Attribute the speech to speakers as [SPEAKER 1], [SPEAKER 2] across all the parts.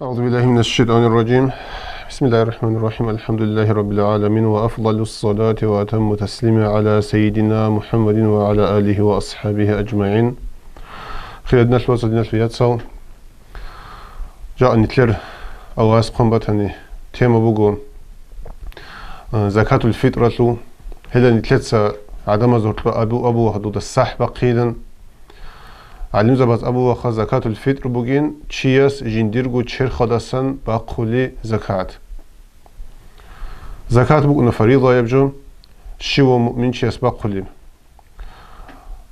[SPEAKER 1] أعوذ بالله من الشيطان الرجيم. بسم الله الرحمن الرحيم. الحمد لله رب العالمين وأفضل الصلاة وأتم تسليم على سيدنا محمد وعلى آله وأصحابه أجمعين. خيرنا الوصلنا في ياتسو جاء نتلر أواس قنبتني تيما بوغو زكاة الفطرة هذا نتلتسا عدم زرط أبو حدود الصحبة قيلا علم زباز أبو وخا زكاة الفطر بوغين تشياس جنديرغو تشير خداسان باقولي زكاة بوغنا فريضة يبجو شيو مؤمن تشياس باقولي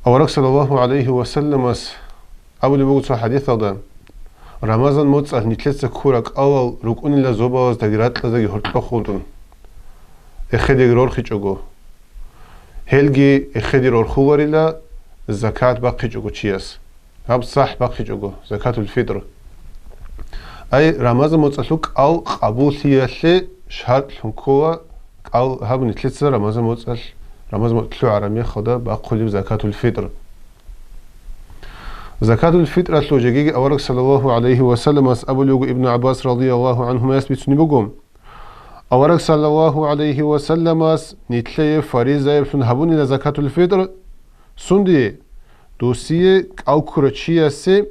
[SPEAKER 1] أورك صلى الله عليه وسلم أولي بوغو حديث هذا رمضان موتسال نتلتسا كورك أول ركون لا زوباز دقيرات لزاقي هرطبا خودن إخدي غرور خيچوغو هلغي إخدي رور خواري لا زكاة باقي جوغو تشياس هاب صح باقي جوغو زكاة الفطر أي رمضان موتسالوك أو قبولية شهر لنكوا أو هاب نتلتسا رمضان موتسالو عرمي خدا باقولي زكاة الفطر زكاة الفطر أتلو جيجي أورك صلى الله عليه وسلم أبو لوغو ابن عباس رضي الله عنهما يسبتني بقوم أورك صلى الله عليه وسلم نتلي فريزة يبسون هبوني لزكاة الفطر سندي دوسية أو كرتشية سي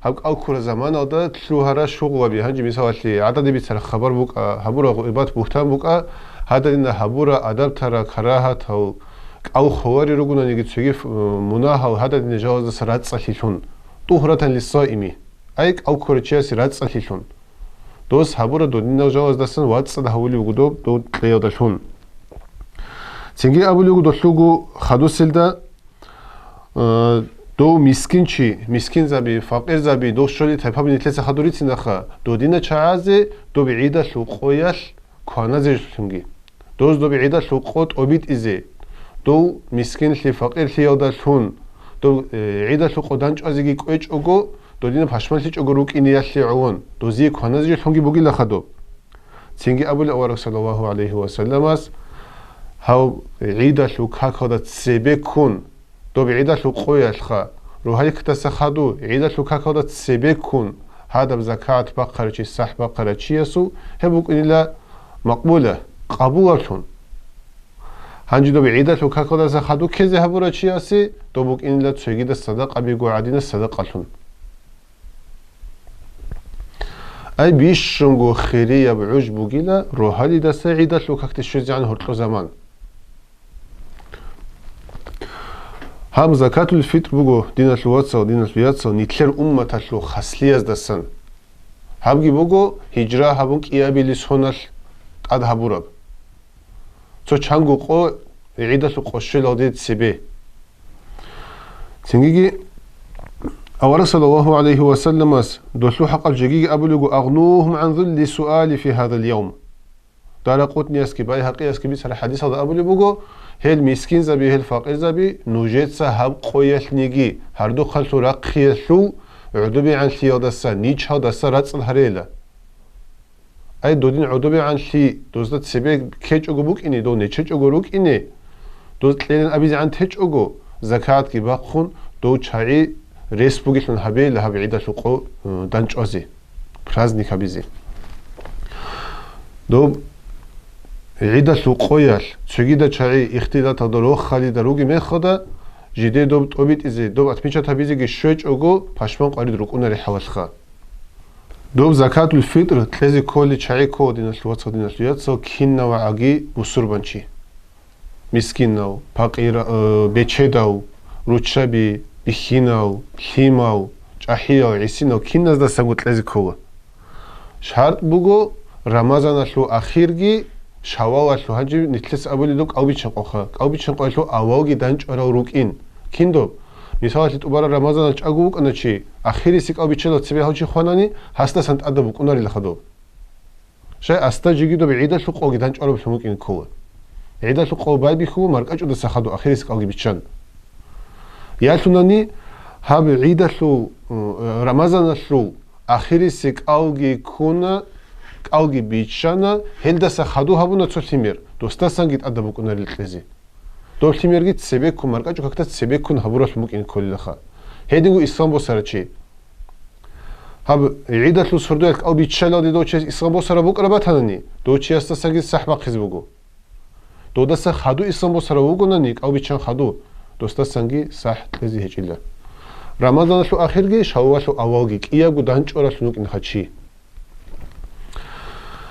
[SPEAKER 1] هب أو كر زمان هذا تلو هرا شغل بيه هنجي مثال لي عدد بيتر خبر بوك هبورا غيبات بوختان بوك هذا إن هبورا أدب ترى كراهة أو خواري رجونا نيجي تشوف مناها وهذا إن جواز سرعة صحيحون طهرة للصائم أيك أو كرتشية سرعة صحيحون دوس هبورا دوننا جواز دسن واتس ده هولي وجودو دو تليادشون تيجي أبولي وجودو شلوجو خدوسيل ده دو مسكين زبي فقير زبي دو شولي تفهم نتلسه خدوري تناخا دو دينا چازه دو بعيدا شو قويش كوانا زيش تنجي دوز دو بعيدا شو قوت أبيت إزي دو مسكين لي فقير لي يودشون دو عيدا شو قدانج أزيجي كويش أجو دو دينا بحشمال ليش أجو روك إني يشلي عون دو زي كوانا زيش تنجي بوجي لخدو تنجي أبو الأورك صلى الله عليه وسلم هاو عيدا شو كاكودا تسيبكون دو بعيدا شو قويش خا روحي كتسخدو عيدا شو كاكودا تسيبكون هذا بزكاة بقرة صح بقرة يسو هبوك إن لا مقبولة قبولتون هنجي دو بعيدا شو كاكودا سخدو كذا هبورة ياسي دو بوك إن لا تشيد الصدقة بيقو عدين الصدقة أي بيش شنغو خيرية بعوج بوغيلا روحالي دا سعيدا شو كاكتشوزي عن هرطلو زمان هم زكاة الفطر بوغو دين الواتسا ودين الفياتسا نتلر أمة تلو خسلياز دسن هبگي بوغو هجرة هبونك إيابي لسهونال قد هبورب تو چانگو قو عيدة لو قوشي لوديد سيبي تنجيجي أورا صلى الله عليه وسلم دوسلو حق الجيجي أبلغو أغنوهم عن ذل سؤال في هذا اليوم دارا قوتني اسكي باي حقي اسكي بيسر حديث هذا أبلغو هل مسكين زبي هل فقير زبي نوجيتسا هب قويش نيجي هردو خلطو رقيشو عدوبي عن سيادسا نيچ هادسا راتسل هريلا أي دودين عدوبي عن سي دوزدت سبي كيچ أغو بوك إني دو نيچيچ أغو روك إني دوزت لين أبيز عن تيچ أغو زكاة كي باقخون دو چاعي ريس بوغيشن هبي لهب عيدا شوقو دانچ أزي برازنيك هبيزي دو عيدا شوقويال چگيدا چاعي اختلاط دارو خالي داروغي مخدا جيدي دو توبيت إزي دو أتميچا تبيزي شويچ أغو پاشمان قاري دروقونا ريحوالخا دو زكاة الفطر تلزي كولي چاعي كو دين الواتسا دين الواتسا كين وعاقي بسربانچي مسكين ناو پاقير بيچه داو روچبي بخيناو ليماو چاحياو عيسيناو كين نزدا سنگو تلزي كو شرط بوغو رمضان لو أخيرگي شاوال لو هنجي نتلس أبولي دوك أو بيچن قوخا أو بيچن قوي لو أواوگي دانچ أراو روك إن كيندو مثال لتوبارا رمضان چاگوك أنا چي أخيري سيك أو بيچلو تسبي هاوچي خواناني هستا سنت أدبوك أناري لخدو شاي أستا جيگي دو بعيدا لو قوغي دانچ أراو بيچموك إن كو عيدا لو قو باي بيخو مرق أجو دسا خدو أخيري سيك أوغي بيچن يالتوناني هاب عيدا لو رمضان لو أخيري سيك أوغي كونا أوغي بيچانا هلدسا خدو هابونا تسلمير دوستا سانگيت أدبوك أناري لتلزي دو تلميرگيت سبيكو مرق أجو كاكتا سبيكو هبوراش ممكن كل لخا هيدينغو إسلام بو سارچي هب عيدة لو سردوك أو بيتشلا دي دوتشي إسرائيل سر بكرة بتهنني دوتشي استساقي السحبة خزبوجو دو دست خدو إسرائيل سر بوجوننيك أو بيتشان خدو دوست سنجي صح تلزي هجيلا رمضان لو آخرجي شوال لو أواجي كيا جودانش أورا شنوك إنخشي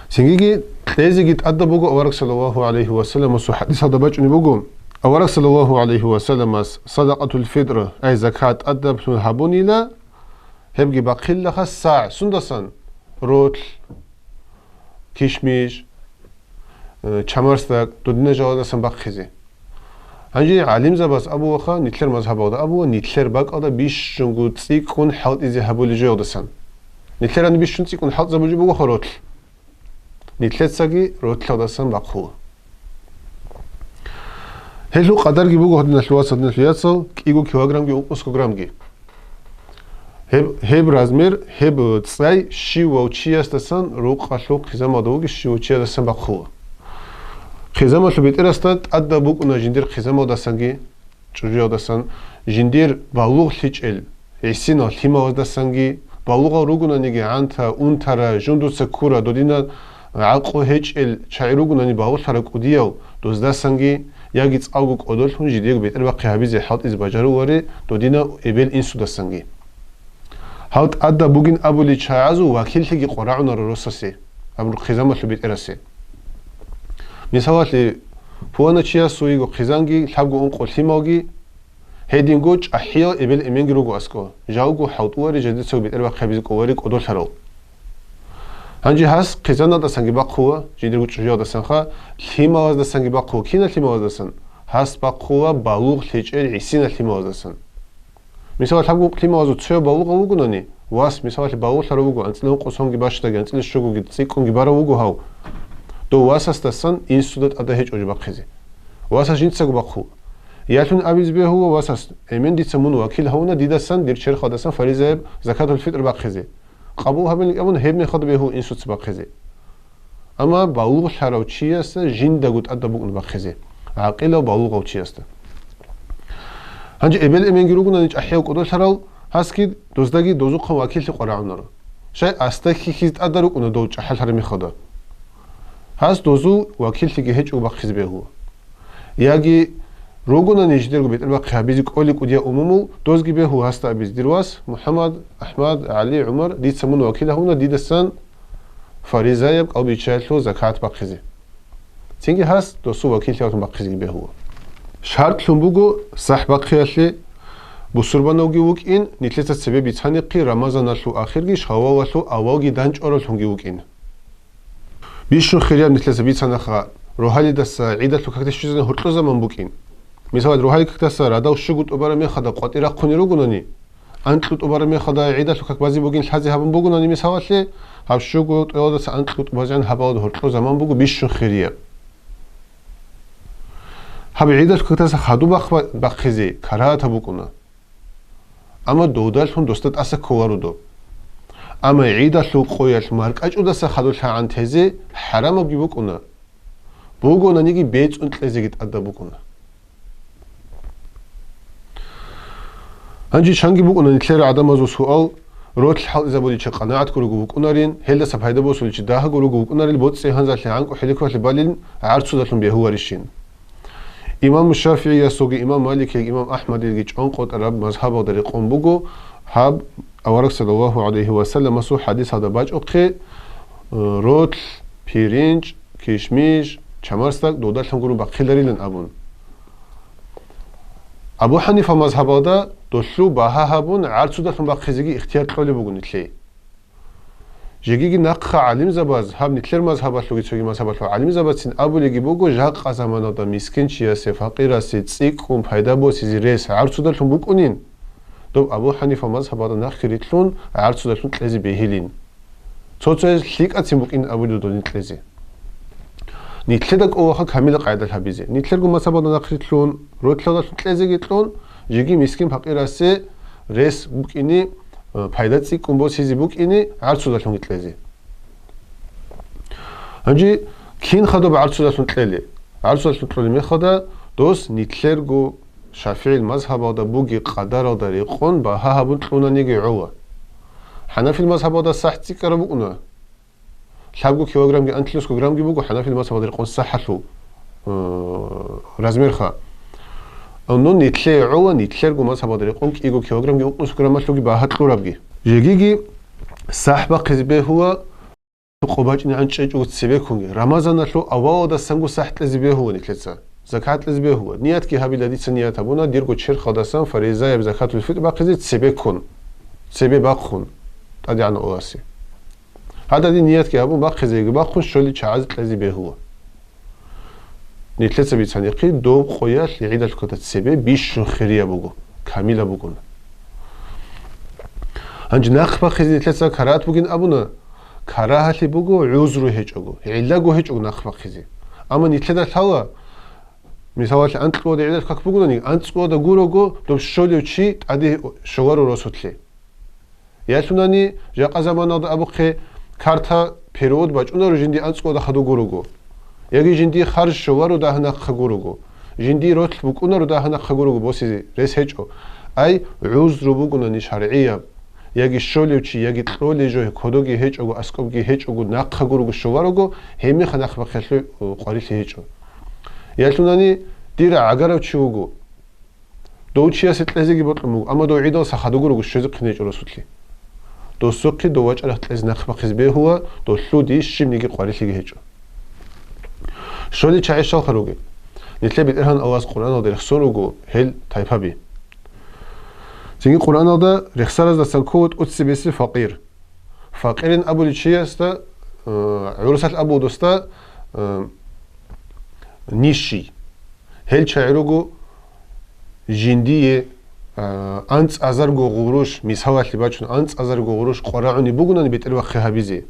[SPEAKER 1] سنجي تلزي جت أدى بوجو أورك صلى الله عليه وسلم وسو حديث هذا بجني بوجو أورك صلى الله عليه وسلم صدقة الفطر أي زكاة أدى بسون هبوني لا هبجي باقيل لها الساعة سندسان روتل كيشميش چمرستك دودنا جوادا سن باقيزي هنجي علم زباس أبو وخا نتلر مذهب أودا أبو نتلر باق أودا بيش جنگو تسيكون حوت إزي هبولي جوادا سن نتلر أن بيش تسيكون حوت زبولي بوغو خا روتل نتلر ساقي روتل أودا سن باقو هلو قدر جي بوغو هدنا شلواس هدنا شلياتسو كيغو كيلوغرام جي أوكوسكو جرام جي هب رازمير هب تساي شي ووچياس دسن روق خلوق خزام أودوغي شي ووچياس دسن باقو خزام لو بيترستات أدى بوكونا جندير خزام أوداسنجي چوري أوداسن جندير بالوغ ليچل عسينا ليما أوداسنجي بالوغ روغونا نيجي عنتا أونتارا جندو سكورا دودينا عقو هيچل چايروغونا ني بالوغ تارا قودياو دوزداسنجي ياغيت أوغوك أودول هون جدير بيتر باقي هابيزي حالت إز باجارو واري دودينا إبل إنسو داسنجي حالت أدى بوغين أبولي چايازو وكيل تيجي قراعونا روساسي أبو خزام لو بيترسي مثالي فوانا چيا سويغو خزانجي لابغو انقو ليماغي هيدينغوچ احيا ابل امنگروغو اسكو جاوغو حوتواري جديد سو بيتر با خبيز قواري قدول سرو هنجي هاس خزانا دا سنگي باقوا جيدرغو چيا دا سنخا ليماغ دا سنگي باقوا كينا ليماغ دا سن هاس باقوا بالوغ ليچل عسينا ليماغ دا سن مثال لابغو ليماغو چيا بالوغ وغوناني واس مثال بالوغ سروغو انتلو قوسونگي باشتاگي انتلو شوغوگي تسيكونگي باروغو هاو دو واساس دستن این سودت اده هیچ اوج باقیزی واساس جنس سگ باقو یاتون عویز به هو واساس امن دیتسمون وکیل هونا دیدسن دیر چر خداسن فریضه زکات الفطر باقیزی قبول هبن اون هبن خد به هو این سود باقیزی اما بالغ شراوچی است جن دگوت اده بون باقیزی عاقل و بالغ اوچی است هنج ابل امن گروگون نیچ احیا قدر شراو هست کی دوزدگی دوزو خو وکیل قرعون رو شاید استکی خیت اده رو اون دو چحل هر میخواد هست دوزو وکیل تیگه هیچ او باقیز به هو یاگی روگونا نیجدر گو بیتر باقی هبیزی کولی کودیا عمومو دوزگی به هو هست ابیز درواس محمد احمد علی عمر دید سمون وکیل هونا دیدستن فریضه یب او بیچالو زکات باقیزی تینگی هست دوسو وکیل تیاتون باقیزی به هو شرط لومبوگو صح باقیالی بسربانوگی وک این نیتلیت سبب تانیقی رمضان لو آخرگیش هوا ولو اواگی دنج اورل هنگی وک این بيشون خيريا نتلسى بيتسانا خا روحالي دس عيدة لو كاكتش جزنا هرتلو زمان بوكين مثال روحالي كاكتس رادا وشغوت أبارا ميخدا قاتيرا قوني روغوناني أنتلوت أبارا ميخدا عيدة لو كاك بازي بوكين الحازي هابن بوغوناني مثال لي هاب شغوت أيودس أنتلوت بازيان هاباود هرتلو زمان بوغو بيشون خيريا هاب عيدة لو كاكتس خادو باقخيزي كراهة بوكونا أما دودال هون دوستات أسا كوارودو اما عيدة لو قويل مارك اجو دسا خدو لحان تيزي حرام بي بوكونا بوغونا نيجي بيت انتلزي جيت ادا بوكونا هنجي شانجي بوكونا نتلير عدم ازو سؤال روت الحال إذا بودي شق قناعت كروجو بوكونارين هلا سبهيدا بوصل شيء ده كروجو بوكونارين بوت سيهان زال عنك وحليك وحلي بالين عرسو دلهم بيهو ريشين إمام الشافعي يسوق إمام مالك إمام أحمد يجي عنقود الرب مذهب ودريقهم بوجو هاب أورك صلى الله عليه وسلم مسو حديث هذا باج أوكي روت بيرينج كيشميش چمرستك دودلهم كرو بقيلريلن أبون أبو حنيفة مذهب هذا دوشلو باها هبون عرسو دلهم بقيزيجي اختيار قولي بوجو نتلي جيجي نقخ علم زباز هب نتلر مذهبات لوگي چوگي مذهبات لو علم زباز سين ابو لگي بوگو جاق زمانه دا مسكين چياسه فقير سي صيقوم فايدا بو سيزي ريس عرسو دلهم بوگونين دو ابو حنيفه مذهب دا نخريتلون عرسو دلهم تلزي بهيلين توچوز ليق اتيم بوگين ابو دو نتلزي نتلدك اوخا كامل قاعده الحبيزي نتلرگو مذهب دا نخريتلون روتلا تلزي گيتلون جيگي مسكين فقير سي ريس بوگيني فايدة تسيكم بو سيزي بوك إني عرسو دلهم يتلازي هنجي كين خدو بعرسو دلهم تلالي عرسو دلهم تلالي ميخدا دوس نتلرگو شافعي المذهب دا بوغي قدر دا ريقون با ها هبون تلونا نيجي عوا حنفي المذهب هذا صح تذكر بقنا لابو كيلوغرام جي أنتلوس كيلوغرام جي بقو حنفي المذهب هذا يقول صح له رزمير خا أنو نتلي عوا نتلي رجو مذهب هذا يقول كيلو كيلوغرام جي أنتلوس كيلوغرام لوجي باهت له ربجي يجي صح بقزبه هو قباجني عن شيء وتسبيكوني رمضان لو أول ده سنجو صح تلزبه هو نتلسا زكاة لزبه هو نيات كي هابي لدي سنيات هبونا ديرجو تشير خداسان فريزة بزكاة الفطر باقي تسبيكون تسبي باقون تادي عن أواسي هذا دي نيات كي هبون باقي زي باقون شولي تعز لزبه هو نتلسا بيتسانيقي دوب خويات لعيدة الكتة تسبي بيش خيرية بوجو كاملة بوجون هنج ناخ باقي نتلسا كرات بوجين أبونا كراهتي بوجو عذرو هيجوجو علاجو هيجوجو ناخ باقي أما نتلسا ثوا مثال أنت قود عيدة كك بقولني أنت قود أقوله دوب شوليو شيء عادي شوارو راسوتلي يالتوناني جاء زمان هذا أبوخي كارتا بيرود باج أنا رجندي أنت قود خدو قولو يجي جندي خارج شوارو ده هنا خقولو جندي روت بق أنا روده هنا خقولو بوسي ريس هيجو أي عذر بقولني شرعية يجي شوليو شيء يجي تقولي جو كودوجي هيجو أسكوبجي هيجو ناق خقولو شوارو همي خناخ بخشلو قاريش هيجو يالتوناني ديرا عقارو تشوغو دو تشياس تلازيجي بطلمو اما دو عيدو سخدوغو شوزق خنيج رسوتلي دو سوقي دو واج على تلاز نخ بخز به هو دو لو دي شيمنيغي قاريشيغي هيجو شولي تشايشال خروغي نتلي بيرهان اواز قران دا رخسونوغو هل تايبابي زيغي قران دا رخساراز دا سنكوت اوتسيبيسي فقير فقيرين ابو لتشياستا عروسات ابو دوستا نيشي هل شاعرو جندية أنت أزرقو غروش مسحوات لباچون أنت أزرقو غروش قرعوني بقولن بيتر وخها بيزي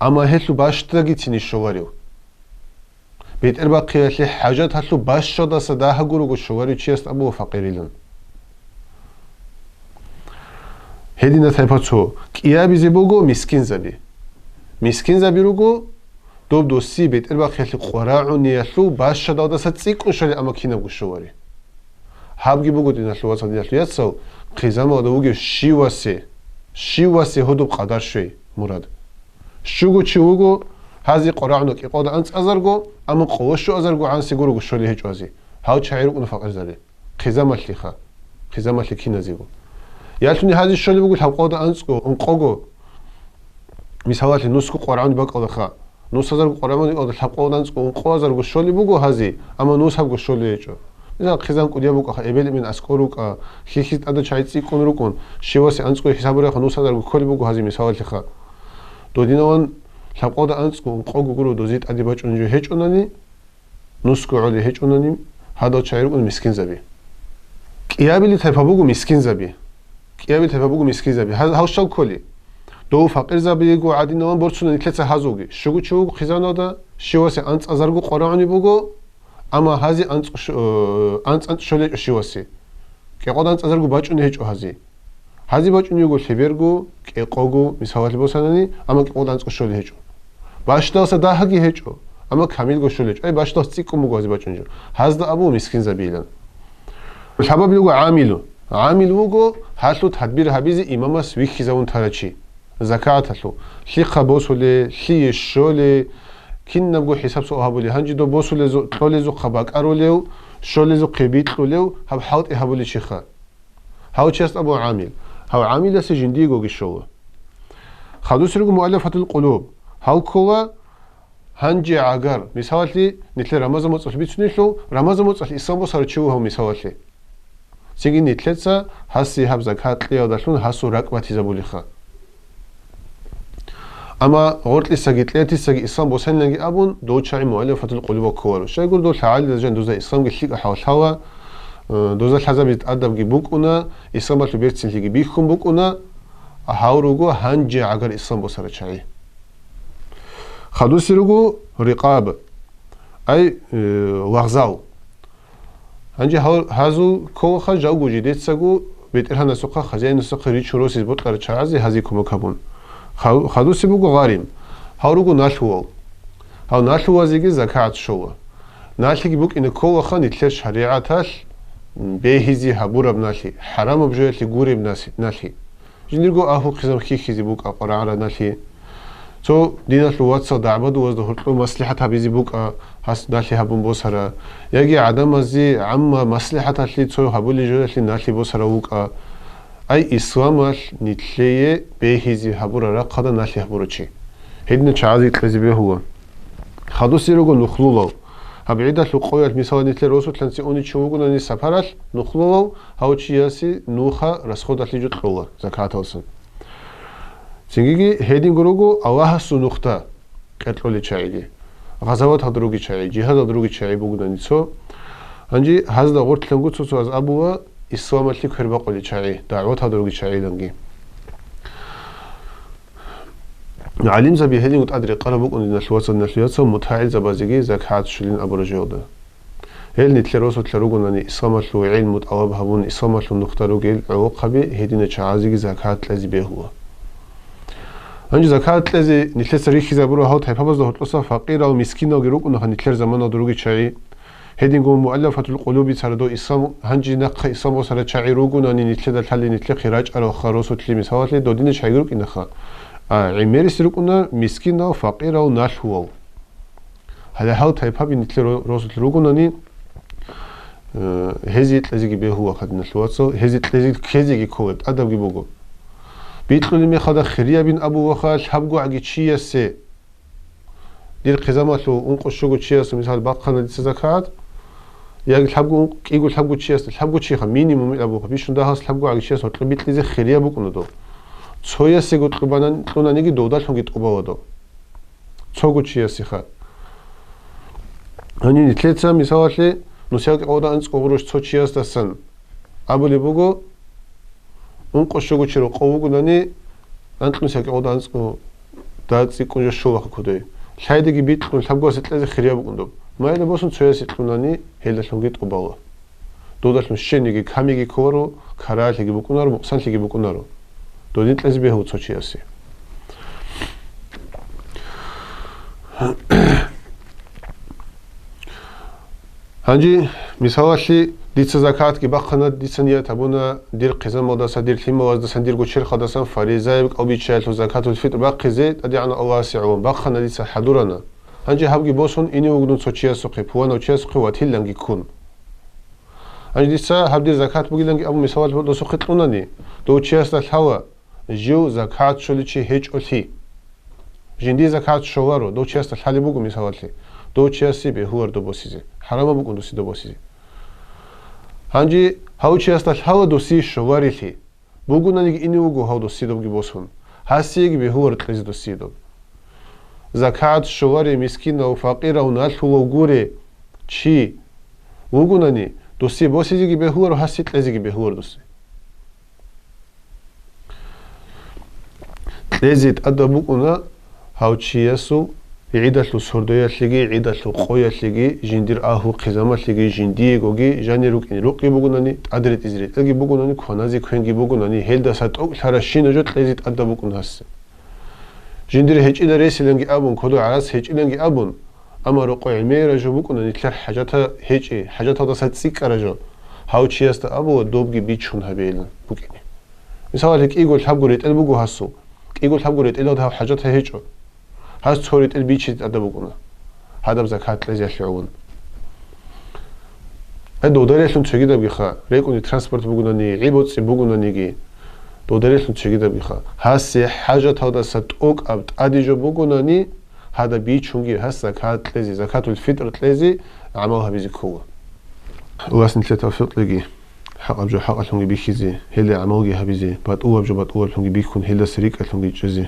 [SPEAKER 1] أما هلو باش تلاقي تني شواريو بيتر باقي لي حاجات هلو باش شدا صداها غروغو شواريو تشيست أبو فقيريلن هدينا تايباتو كيا بيزي بوغو مسكين زبي روغو دوب دوسي بيت إرباق يلي قراعوني يلو باش شدادا ستسيكون شالي أما كينا بو شواري هابجي بوغو دينا لو واسا دينا لو يتسو قيزام ودا بوغو شيواسي هدوب قدر شوي مراد شوغو چوغو هازي قراعونو كي قودا أنت أزرغو أما قوشو أزرغو عن سيغورو شالي هيج وازي هاو چايرو اونو فقر زالي قيزام اللي قيزام اللي كينا زيغو يالتوني هازي شالي بوغو هاو قودا أنتسكو انقوغو ميساواتي نوسكو قراعوني باقودا خا نوس هزار قرآن میاد الحقودان سکون قوازار گوشلی بگو هزی اما نوس هم گوشلی چه مثلا خیزان کدیا بگو ابل من اسکورو که خیشت ادا چایتی کن رو کن شیواسی انسکو حساب رو نوس هزار گوشلی بگو هزی مثال تخا دو دینوان الحقود انسکو قوگو گرو دوزیت ادی باچ اونجا هیچ اونانی نوسکو علی هیچ اونانی هدا چایرو اون مسکین زبی کیابیلی تفا بگو مسکین زبی هاوشاو کلی دو فقير زبيغو عادي نوان برسون نتلت هازوغي شغو چوغو خزانو دا شيواسي انت ازرغو قراني بوغو اما هازي انت شولي شيواسي كي قد انت ازرغو باچوني هيچو هازي باچوني يوغو ليبرغو كي قوغو مساواتي بوساناني اما كي قد انت شولي هيچو باشتاسا داهاگي هيچو اما كاميلغو شولي اي باشتاس تيكو موغو هازي باچونجو هازدا ابو مسكين زبيلن الحباب يوغو عامل ووغو هاتلو تدبير هابيزي اماماس ويخي زاون تارچي زكاة له خيقة بوسولي خي الشولي كين نبغو حساب سوها بولي هنجي دو بوسولي زو طولي زو خباك أروليو شولي زو قبيت لوليو هب حاوت إيه بولي شيخا هاو تشست أبو عامل هاو عامل لسه جنديجو جشوا خدو سرقو مؤلفة القلوب هاو كوا هنجي عقار مثالي نتلي رمضان مصر بيتسنيلو رمضان مصر إسلام بصار تشوه هو مثالي سيجي نتلتسا هسي هب زكاة ليو داشلون هسو ركبتي زبولي خا اما غورتلي ساجيتليتي ساجي اسلام بوسن لنجي ابون دو تشاي مؤلفة القلوب كورو شاي يقول دو تعالي دجان دوزا اسلام جي حاول هوا دوزا الحزب يتأدب جي بوكونا اسلام باتلو بيرتسن لجي بيكم بوكونا هاوروغو هنجي عقر اسلام بوسر تشاي خدو سيروغو رقاب اي وغزاو هنجي هازو كوخا جاوغو جيديت ساغو بيترهانا سوقا خزين سوقا ريچو روسيز بوتقر تشازي هازي كوموكابون خدوسي بوغو غاريم هاوروغو ناشوو هاو ناشوو زيجي زكاة شوو ناشيجي بوك إن كوا خان يتلر شريعة تاش بيهزي هبورة بناشي حرام بجوية لغوري بناشي جنديرغو أهو خزم خيزي بوك أقرع نالي تو دينا لواتسا دعبدو وزده هرطو مصلحة بيزي بوك هاس نالي هبون بوسرا يجي عدم ازي عما مصلحة لي تو هبولي جو لي نالي بوسرا ووك أي إسلامال نتليه بيهيزي هبورا رقادا نالي هبوروشي هيدنا چعازي تلزي بيه هو خادو سيروغو نخلولو هبعيدا لو قوية مثال نتلي روسو تلنسي اوني چوغو ناني سفرال نخلولو هاوچي ياسي نوخا رسخودا ليجو تخلولا زكاة السن سنجيجي هيدين غروغو الله سنوختا قتلولي چايدي غزوات هدروغي چاي جهاد هدروغي چاي بوغداني سو انجي هازدا غورت لنگو سو از ابوا اسلام لي كربا قولي چاي دعوت هدروغي چاي دنگي علم زبي هيدين وتادري قربوك ان نشواتسو متاعل زبازيغي زكات شلين ابرجودا هل نتلروسو تلروغو ناني اسلام لو علم متاوب هبون اسلام لو نختاروغي عقبي هيدين چازيغي زكات لازي بهو انجي زكات لازي نتلس ريخي زبرو هاو تايبابز دو هتلوسا فقير او مسكين او غيروك نخا نتلر زمان دروغي چاي هيدينغو مؤلفة القلوب سردو اسلام هنجي نق اسلام سر چاي روغو ناني نتلد الحل نتل خراج ارو خروسو تلي مساوات لي دودين چاي غيروك نخا عميري سروكنا مسكين او فقير او ناشو هذا هاو تايبابي نتل روسو تلروغو ناني هزيت لازيغي بهو خدنا شواتسو هزيت لازيغي كيزيغي كوت ادبغي بوغو بيتقول لي خدا خريا بين ابو وخاش حبغو عجي تشياسي دير قزاماتو انقشوغو تشياسو مثال باقخنا دي زكات ياغ حبغو كيغو حبغو تشياس حبغو تشيخا مينيموم ابو بيشوندا هاس حبغو عجي تشياسو بيت لي خريا بوكنودو 소야스고 뜨바난 또나니기 노달 형기 또바워도 소고 치야스ха 아니 이틀차 미사와시 노시아게 오단 꼬그로시 소치야스다선 아블리 보고 운꼬쇼고 치로 꼬우고 나니 안트노시아게 오단 꼬 다츠 꼬조 쇼와카 코데 샤이드기 비트로 삽고스 뜰레 khri야부군도 마이네 보슨 소야스 뜰나니 헬다 형기 또바워 노달 좀 시니기 카미기 코로 카라시기 부꾸나로 목산시기 부꾸나로 دودين تلازي بيه وتسوچياسي هنجي مثالشي ديتس زكات كي باخنا ديتسنيا تابونا دير قزام موداسا دير ليما وازدسان دير غوشير خداسان فريزايب او بيتشالو زكات الفطر باقيزي ادي عنا اواسعون باخنا ديتس حضورنا هنجي هابغي بوسون اني وغدون سوچياسو قي پوانا چياسو قي واتيلانغي كون هنجي ديتس هابدي زكات بوغيلانغي ابو مثال دوسو خطوناني دو چياستا الهوا جو زكاة شوليشي هيج أولي جندي زكاة شوارو دو چيست الحالي بوغو مثالي دو چيستي بي هور دو بوسيزي حرام بوغو دوسي دو بوسيزي هنجي هاو چيست الحاو دوسي شواري لي بوغو نانيك إني وغو هاو دوسي دوغي بوسون هاسيغي بي هور تلزي دوسي دوغ زكاة شواري مسكين أو فقير أو نال هو وغوري چي وغو ناني دوسي بوسيزي بي هور هاسي تلزي بي هور دوسي لازيت أدبوكنا هاوتشياسو عيدالو سردوياتليغي عيدالو قوياتليغي جندير آهو قزاماتليغي جنديغوغي جانيروك إن روكي بوغناني أدريت إزريت لغي بوغناني كونازي كوينغي بوغناني هيلدا ساتوك لاراشينو جوت لازيت أدبوكنا هاس جندير هيج إلا ريسي لنغي أبون كودو عراس هيج إلنغي أبون أما روكو علمي راجو بوغناني تلار حاجاتا هيجي حاجاتا دا ساتسيك راجو هاوتشياستا أبو دوبغي بيچون هبيلن بوغيني مثال هيك إيغول حبغوريت البوغو هاسو يقول حبقولت إلا ده حاجات هيجو هاس تصورت البيتشي أدبوكنا هذا بزكاة لازم يشعون دوداريشون تشجيدا بيخا ريكوني ترانسبورت بوغناني عيبوتسي بوغنانيجي دوداريشون تشجيدا بيخا هاس حاجات هذا ستوك أبد أديجو بوغناني هذا بيتشونجي هاس زكاة لازم زكاة الفطر لازم عملها بيزكوا واسن ثلاثة فطر لقي حق أبجو حق ألهنجي بيخيزي هلا عموجي هبيزي باتقوى أبجو باتقوى ألهنجي بيكون هلا سريك ألهنجي جزي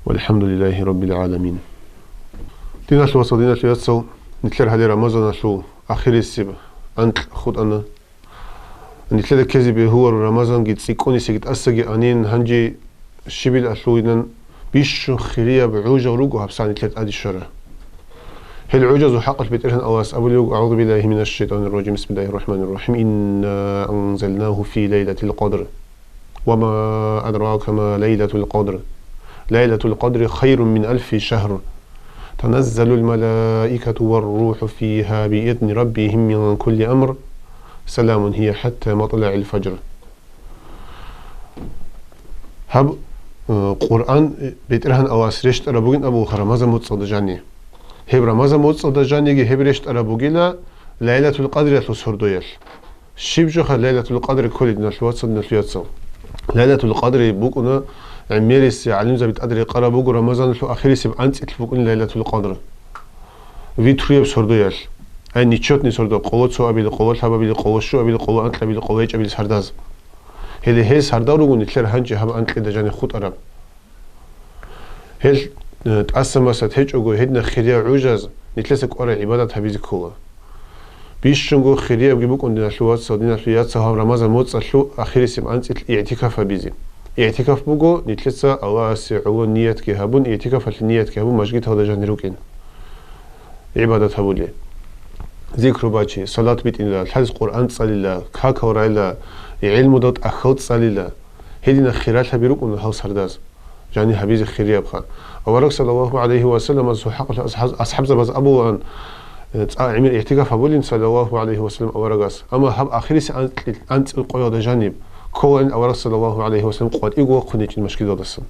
[SPEAKER 1] والحمد لله رب العالمين دينا شو وصل دينا شو يتصو نتلر هذه رمضان شو آخر السبب أنت خد أنا نتلر كذب هو رمضان جيت سيكوني سيجت أسجي أنين هنجي شبيل أشلوينا بيشو خيرية بعوجة وروجو هبسان نتلر أدي الشرع هل عجز حق البيت إرهن أواس أقول أعوذ بالله من الشيطان الرجيم بسم الله الرحمن الرحيم إنا أنزلناه في ليلة القدر وما أدراك ما ليلة القدر ليلة القدر خير من 1000 شهر تنزل الملائكة والروح فيها بإذن ربهم من كل أمر سلام هي حتى مطلع الفجر هب قرآن بيترهن أواس رشت أربوجين أبو رمضان متصد جاني هب رمضان متصد جاني هب رشت أربوجيلا ليلة القدر تصهر دويل شبجخ ليلة القدر كل نشواتصل نشواتصل ليلة القدر بوكنا عميرس علم زبيت أدري قرا بوك رمضان شو آخر سب أنت تلفوكن ليلة القدر فيتريب سردويل أي نيتشوت نسردو قوة سو أبي القوة حبا أبي القوة شو أبي القوة أنت أبي القوة أبي السرداز هذه سردار وقول نتلر هنجي هب أنت لدجاني خود أرب هل تقسم مسات هج أقول هدنا خيريا عجز نتلسك أرى عبادة هبيزي كولا بيشنجو خيريا بجيبوك عندنا شوات صدينا شويات صهام رمضان موت صلوا آخر سب أنت اعتكاف هبيزي اعتكاف بوجو نتلسا الله سعوا نية كهبون اعتكاف النية كهبون مشجيت هذا جاني روكين عبادة هبولي ذكر باشي صلاة بيت إن الحديث قرآن صلي الله كاك ورايلا علم دوت أخوت صلي الله هدينا خيرات هبيروك إنه هاو سرداز جاني هبيز خيريا بخا أورك صلى الله عليه وسلم حق أصحاب زبز أبو أن عمل اعتكاف هبولين صلى الله عليه وسلم أورقاس أما هب آخر سي أنت القيادة جانب كون أورك صلى الله عليه وسلم قد إيقوا قنيت المشكلة دسن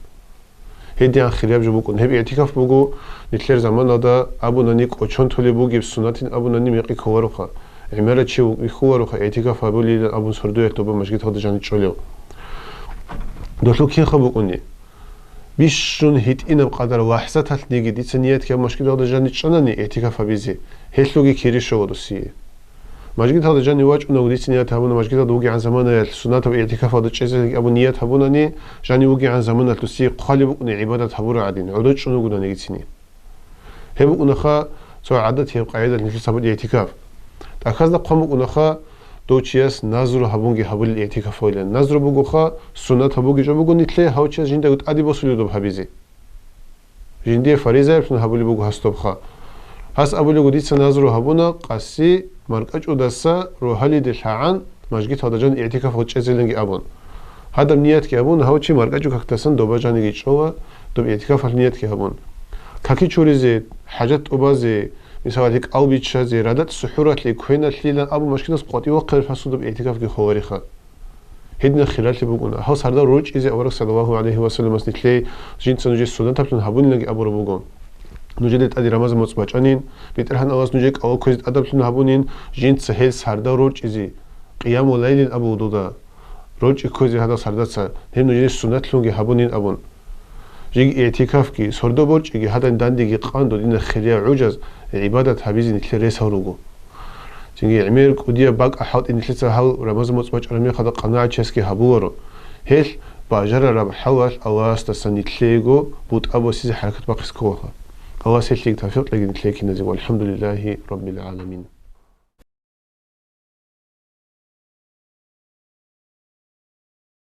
[SPEAKER 1] هدي عن خيريا بجبوكن هب اعتكاف بوجو نتلر زمان هذا أبو نانيك أشون تولي بوجي بسنتين أبو ناني ميقي كوارخا عمارة شيء يخوارخا اعتكاف هبولي أبو سردوية توبا مشكلة هذا جاني تشوليو دلو كين خبوكني بيشون هيت إنا بقدر واحسة تلنيجي دي سنيات كم مشكلة هذا جاني تشانني اعتكاف هبيزي هيتلوجي كيري شو دوسيه مشكلة هذا جاني واج أنه دي سنيات هبونا مشكلة هذا وجي عن زمان السنات واعتكاف هذا الشيء أبو نيات هبوناني جاني وجي عن زمان التوسي قالي بقني عبادة هبورا عادين عدد شنو قلنا نيجي سني هبو أنخا سواء عدد هي قاعدة نجلس سبب الاعتكاف تأخذ قامك أنخا دوتشياس نظر هبونجي هبول الاعتكاف ولا نظر بوجوخا سنة هبوجي جابوجو نتلي هاوتشياس جندا قد أدي بسولي دوب هبيزي جندي فريزة بسون هبولي بوجو هستوبخا هس أبولي قديت سنظر هبونا قاسي مركج ودسا روحالي دلحان مشجيت هذا جان اعتكاف هوتشيس لينجي أبون هذا النيات كي أبون هاوتشي مركج وكتسن دوبا جاني جيتشوا دوب اعتكاف النيات كي أبون كاكي تشوريزي حاجات أبازي مثلا هيك أو بيتشازي ردت سحورات لي كوينة ليلا أبو مشكلة سقطي وقر فسود باعتكاف كي خواريخا هدنا خلال تبوغونا هاوس هذا روج إذا أورك صلى الله عليه وسلم أسنتلي جين سنوجي السودان تبتون هبون لنجي أبو ربوغون نوجدت أدي رمضان مصباحانين بيترهن أواس نوجيك أو كويز أدبتون هبونين جين سهل سهردا روج إذا قيام الليل أبو دودا روج كويز هذا سهردا سا هم نوجي السنة لونجي هبونين أبون جيك اعتكاف كي سردو برج إجي هذا داندي قاندو دين خليا عجز عبادة هبيزي نتلي ريس هروجو جيك عمير كوديا باق أحد إن تلسا هاو رمضان مصباح أرمي خدا قناع تشسكي هبورو هيل باجر رب حواش أواس تسني تليجو بود أبو سيز حركة باقي سكوها أواس هيل تليك تفيق لكن تليك نزي والحمد لله رب العالمين